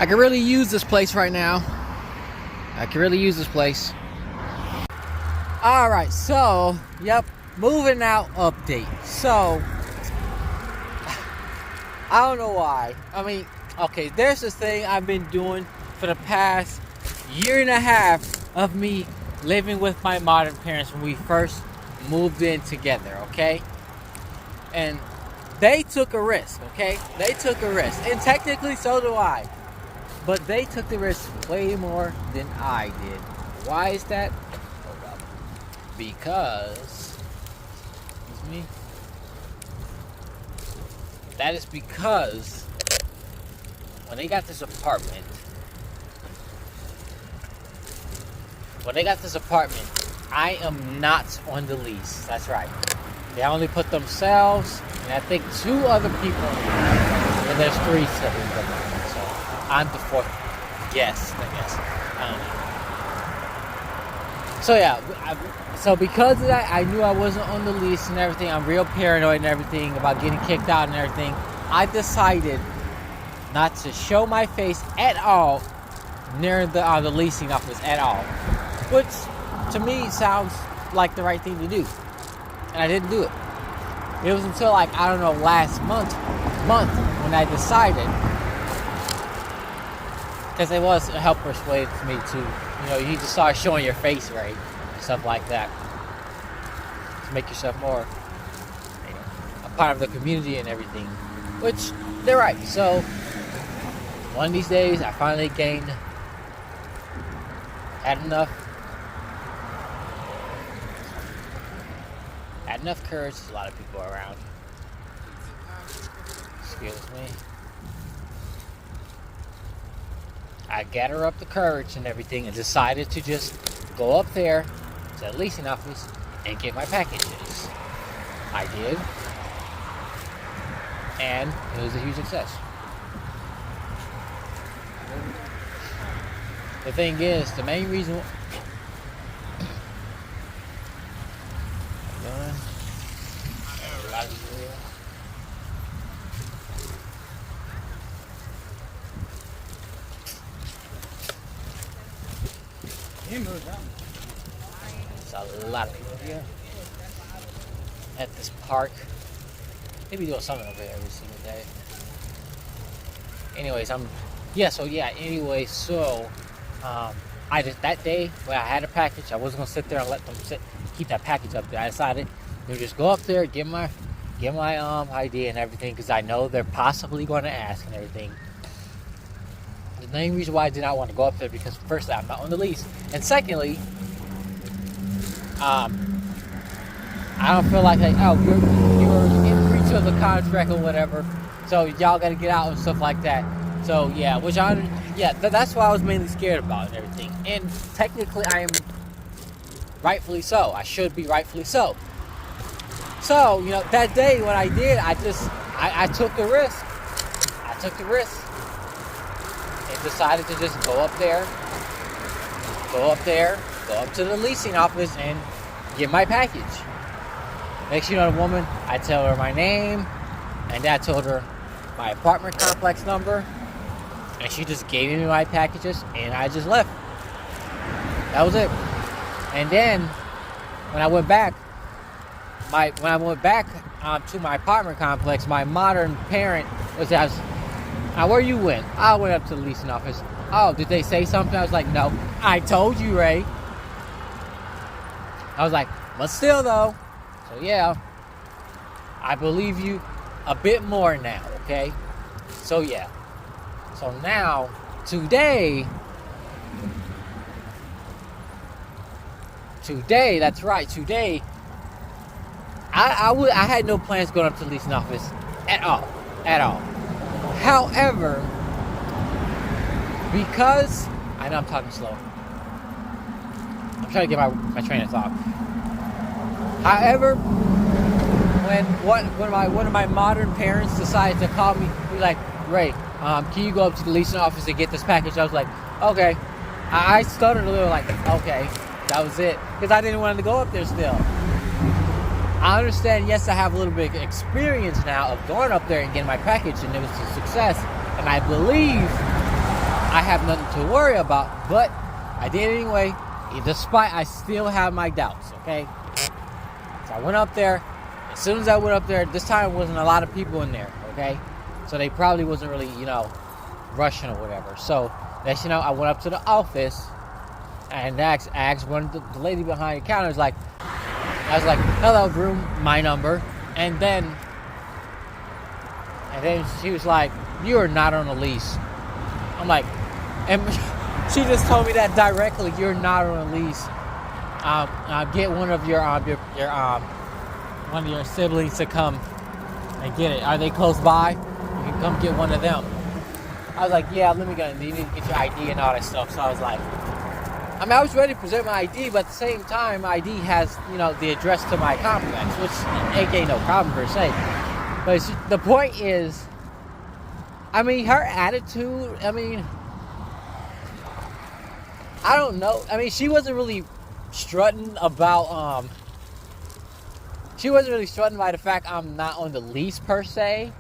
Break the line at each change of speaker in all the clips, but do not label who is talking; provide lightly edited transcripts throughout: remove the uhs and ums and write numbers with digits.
I could really use this place right now. I could really use this place. Alright, so, yep, moving out update. So, I don't know why. I mean, okay, there's this thing I've been doing for the past year and a half of me living with my modern parents when we first moved in together, okay? And they took a risk, okay? They took a risk. And technically, so do I. But they took the risk way more than I did. Why is that? Hold up. Because, excuse me. That is because when they got this apartment, I am not on the lease. That's right. They only put themselves and I think 2 other people, and there's 3 siblings of them. So I'm the 4th. Yes, I guess. I don't know. So yeah, so because of that, I knew I wasn't on the lease and everything. I'm real paranoid and everything about getting kicked out and everything. I decided not to show my face at all near the leasing office at all, which to me sounds like the right thing to do, and I didn't do it. It was until like, I don't know, last month when I decided, because it was a help persuade me to, you know, you need to start showing your face, right, and stuff like that, to make yourself more, you know, a part of the community and everything, which they're right. So one of these days I finally had enough courage. There's a lot of people around. Excuse me. I gathered up the courage and everything and decided to just go up there to the leasing office and get my packages. I did. And it was a huge success. The thing is, the main reason... There's a lot of people here at this park. They be doing something over there every single day. Anyways, I just, that day when I had a package, I wasn't gonna sit there and let them keep that package up there. I decided to just go up there, get my ID and everything, because I know they're possibly going to ask and everything. The main reason why I did not want to go up there, because firstly, I'm not on the lease, and secondly, I don't feel like oh, you're in breach of the contract or whatever, so y'all got to get out and stuff like that. So yeah, that's what I was mainly scared about and everything. And technically, I am rightfully so. I should be rightfully so. So, you know, that day when I did, I took the risk. I took the risk and decided to just go up to the leasing office and get my package. Next, you know, the woman, I tell her my name, and I told her my apartment complex number, and she just gave me my packages, and I just left. That was it. And then when I went back to my apartment complex, my modern parent was asked, where you went? I went up to the leasing office. Oh, did they say something? I was like, no. I told you, Ray. I was like, but still though. So yeah, I believe you a bit more now, okay? So yeah. So now, today, that's right, today, I had no plans going up to the leasing office at all. However, because, I know I'm talking slow. I'm trying to get my train of thought. However, when one of my modern parents decided to call me, he was like, Ray, can you go up to the leasing office and get this package? I was like, okay. I stuttered a little, like, okay. That was it. Because I didn't want to go up there still. I understand, yes, I have a little bit of experience now of going up there and getting my package, and it was a success. And I believe have nothing to worry about. But I did it anyway, despite I still have my doubts, okay? So I went up there. As soon as I went up there, this time wasn't a lot of people in there, okay? So they probably wasn't really, rushing or whatever. So, next I went up to the office and asked one of the lady behind the counter, I was like, hello, groom, my number. And then she was like, you are not on a lease. I'm like, and she just told me that directly, you're not on a lease. Get one of your one of your siblings to come and get it. Are they close by? You can come get one of them. I was like, yeah, let me go. You need to get your ID and all that stuff. So I was like, I was ready to present my ID, but at the same time, my ID has, the address to my complex, which ain't no problem per se. But the point is, her attitude, I don't know. She wasn't really strutting about, she wasn't really strutting by the fact I'm not on the lease per se.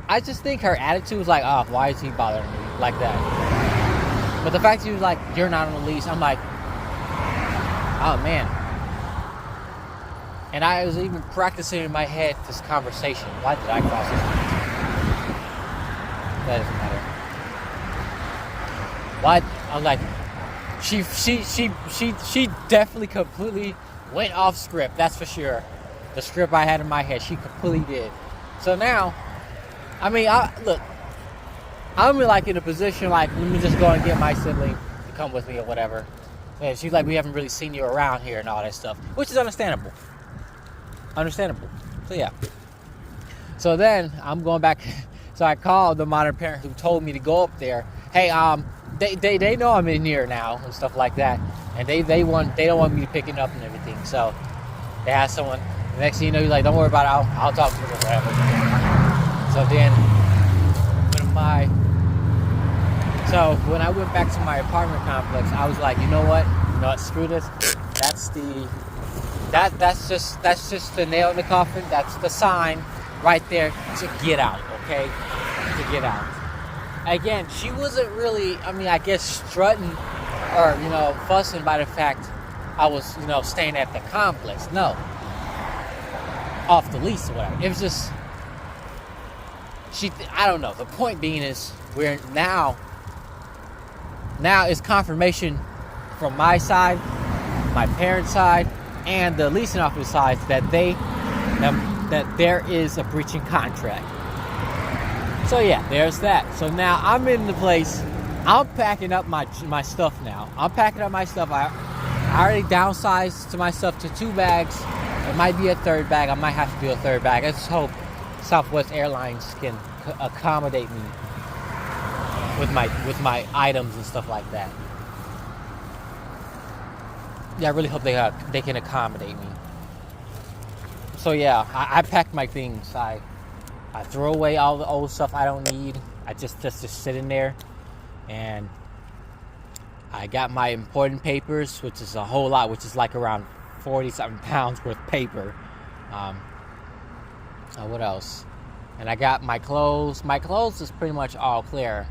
I just think her attitude was like, oh, why is he bothering me like that? But the fact she was like, you're not on the lease, I'm like, oh man. And I was even practicing in my head this conversation. Why did I cross this? That doesn't matter. What? I was like, she definitely completely went off script, that's for sure. The script I had in my head, she completely did. So now, look, I'm in a position let me just go and get my sibling to come with me or whatever. And she's like, we haven't really seen you around here and all that stuff, which is understandable. So yeah. So then I'm going back. So I called the modern parent who told me to go up there. Hey, they know I'm in here now and stuff like that, and they don't want me to pick it up and everything. So they asked someone. The next thing you know, he's like, don't worry about it. I'll talk to you or whatever. So then when I went back to my apartment complex, I was like, you know what? Screw this. That's just the nail in the coffin. That's the sign right there to get out, okay? To get out. Again, she wasn't really, I guess, strutting or, fussing by the fact I was, staying at the complex. No. Off the lease or whatever. It was just, I don't know. The point being is, we're now it's confirmation from my side, my parents' side, and the leasing office side that there is a breaching contract. So yeah, there's that. So now I'm in the place. I'm packing up my stuff now. I already downsized to myself to 2 bags. It might be a 3rd bag. I might have to do a 3rd bag. I just hope Southwest Airlines can accommodate me with my items and stuff like that. Yeah, I really hope they can accommodate me. So yeah, I packed my things. I throw away all the old stuff I don't need. I just sitting there, and I got my important papers, which is a whole lot, which is like around 40-something pounds worth of paper. What else? And I got my clothes. My clothes is pretty much all clear.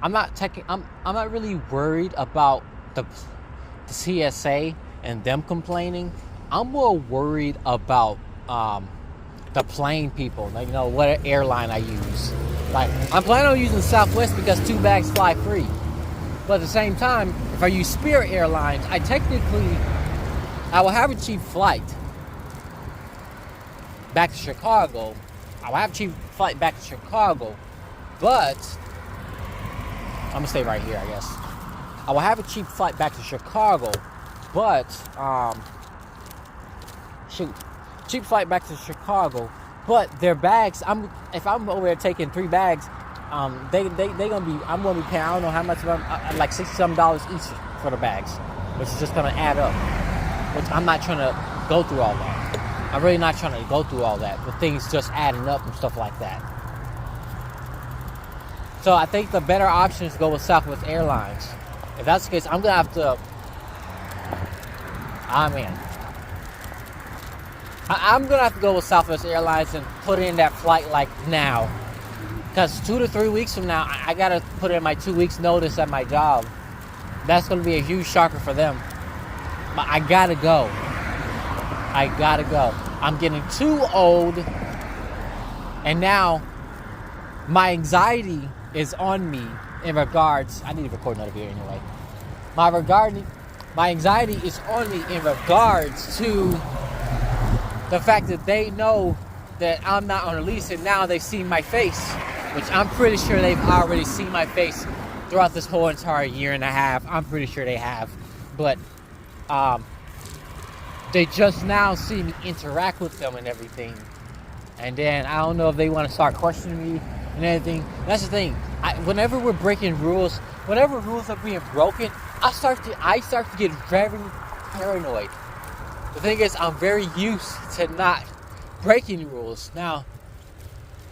I'm not really worried about the TSA and them complaining. I'm more worried about the plane people. What airline I use. I'm planning on using Southwest because 2 bags fly free. But at the same time, if I use Spirit Airlines, I will have a cheap flight back to Chicago. But I'm gonna stay right here, I guess. I will have a cheap flight back to Chicago, but cheap flight back to Chicago. But their bags, if I'm over there taking 3 bags, I'm gonna be paying, I don't know how much, like $60-something each for the bags, which is just gonna add up. Which I'm not trying to go through all that. I'm really not trying to go through all that, with things just adding up and stuff like that. So I think the better option is to go with Southwest Airlines. If that's the case, I'm gonna have to. I'm gonna have to go with Southwest Airlines and put in that flight now. Because 2 to 3 weeks from now, I got to put in my 2 weeks notice at my job. That's going to be a huge shocker for them. But I got to go. I got to go. I'm getting too old. And now, my anxiety is on me in regards... I need to record another video anyway. My anxiety is on me in regards to the fact that they know that I'm not on a lease, and now they've seen my face, which I'm pretty sure they've already seen my face throughout this whole entire year and a half. I'm pretty sure they have. But they just now see me interact with them and everything. And then I don't know if they want to start questioning me and everything. That's the thing. Whenever we're breaking rules, whenever rules are being broken, I start to get very paranoid. The thing is, I'm very used to not breaking rules now,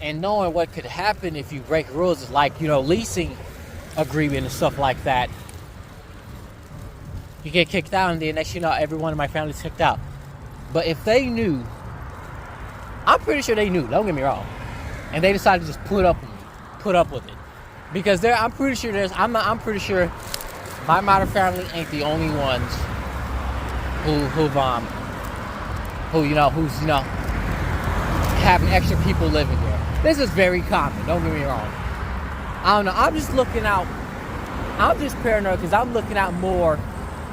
and knowing what could happen if you break rules is like, leasing agreement and stuff like that. You get kicked out, and then next you know, everyone in my family's kicked out. But if they knew, I'm pretty sure they knew, don't get me wrong, and they decided to just put up with it, because I'm pretty sure my modern family ain't the only ones who's having extra people living there. This is very common, don't get me wrong. I don't know, I'm just paranoid because I'm looking out more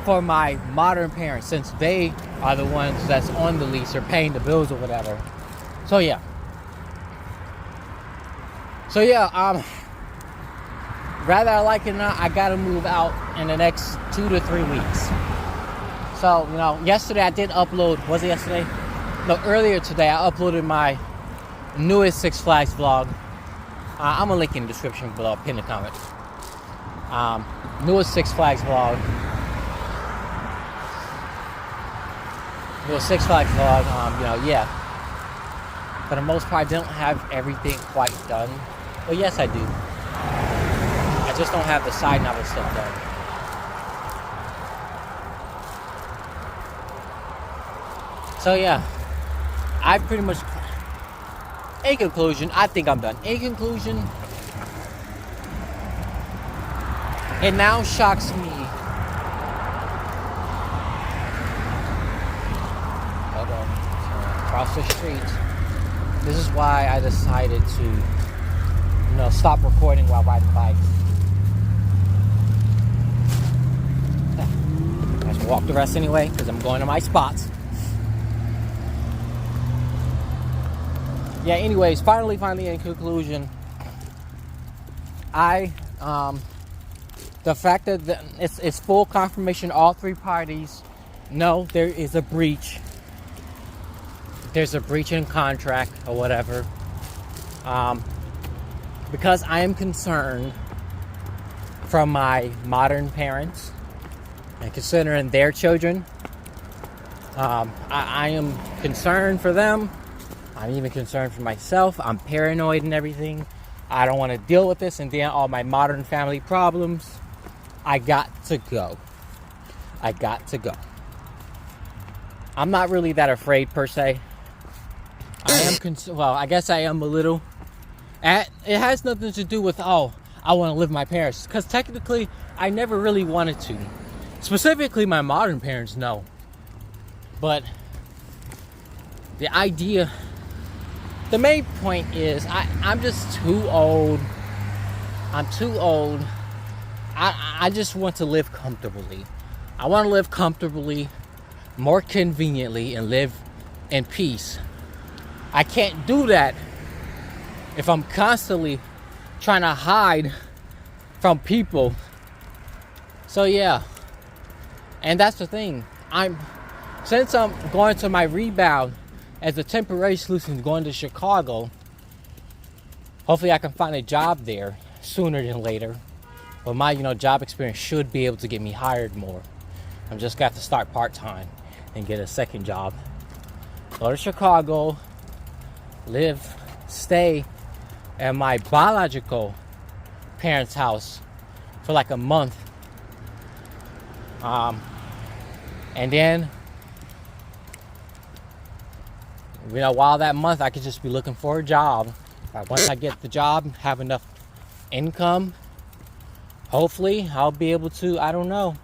for my modern parents, since they are the ones that's on the lease or paying the bills or whatever. So yeah, whether I like it or not, I gotta move out in the next 2 to 3 weeks. So, yesterday I did upload, was it yesterday? No, earlier today I uploaded my newest Six Flags vlog. I'm gonna link in the description below, pin the comment. Newest Six Flags vlog. Yeah. For the most part, I don't have everything quite done. Well, yes, I do. I just don't have the side novel stuff done. So yeah, I pretty much, in conclusion, I think I'm done. In conclusion, it now shocks me. Hold on, across the street. This is why I decided to, stop recording while riding bikes. I should walk the rest anyway, because I'm going to my spots. Yeah, anyways, finally, in conclusion, the fact that it's full confirmation, all three parties know there is a breach. There's a breach in contract or whatever. Because I am concerned from my modern parents and considering their children, I am concerned for them. I'm even concerned for myself. I'm paranoid and everything. I don't want to deal with this and then all my modern family problems. I got to go. I'm not really that afraid per se. I guess I am a little. It has nothing to do with, I want to live with my parents. Because technically, I never really wanted to. Specifically, my modern parents know. But the idea, the main point is, I'm just too old. I'm too old. I just want to live comfortably. I want to live comfortably, more conveniently, and live in peace. I can't do that if I'm constantly trying to hide from people. So yeah, and that's the thing. Since I'm going to my rebound as a temporary solution, going to Chicago, hopefully I can find a job there sooner than later. But my job experience should be able to get me hired more. I'm just got to start part-time and get a second job. Go to Chicago, stay at my biological parents' house for like a month. And then, while that month I could just be looking for a job
Once I get the job, have enough income, hopefully I'll be able to, I don't know,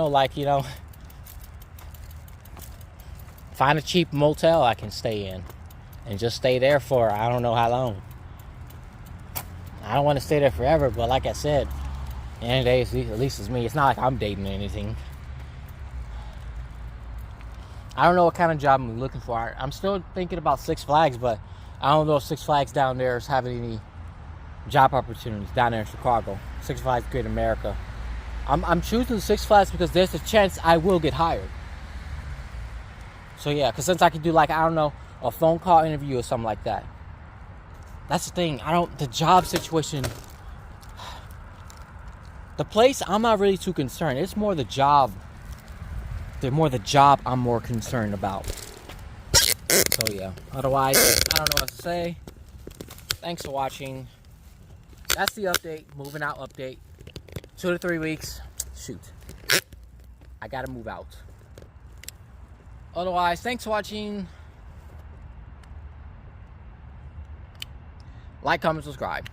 like, you know, find a cheap motel I can stay in and just stay there for I don't know how long. I don't want to stay there forever, but like I said, at the end of the day, at least it's me. It's not like I'm dating or anything. I don't know what kind of job I'm looking for. I'm still thinking about Six Flags, but I don't know if Six Flags down there is having any job opportunities down there in Chicago. Six Flags Great America. I'm choosing Six Flags because there's a chance I will get hired. So yeah, because since I can do, like, I don't know, a phone call interview or something like that. That's the thing. The job situation, the place, I'm not really too concerned. It's more the job. The job I'm more concerned about. So yeah. Otherwise, I don't know what to say. Thanks for watching. That's the update. Moving out update. 2 to 3 weeks. Shoot. I gotta move out. Otherwise, thanks for watching. Like, comment, subscribe.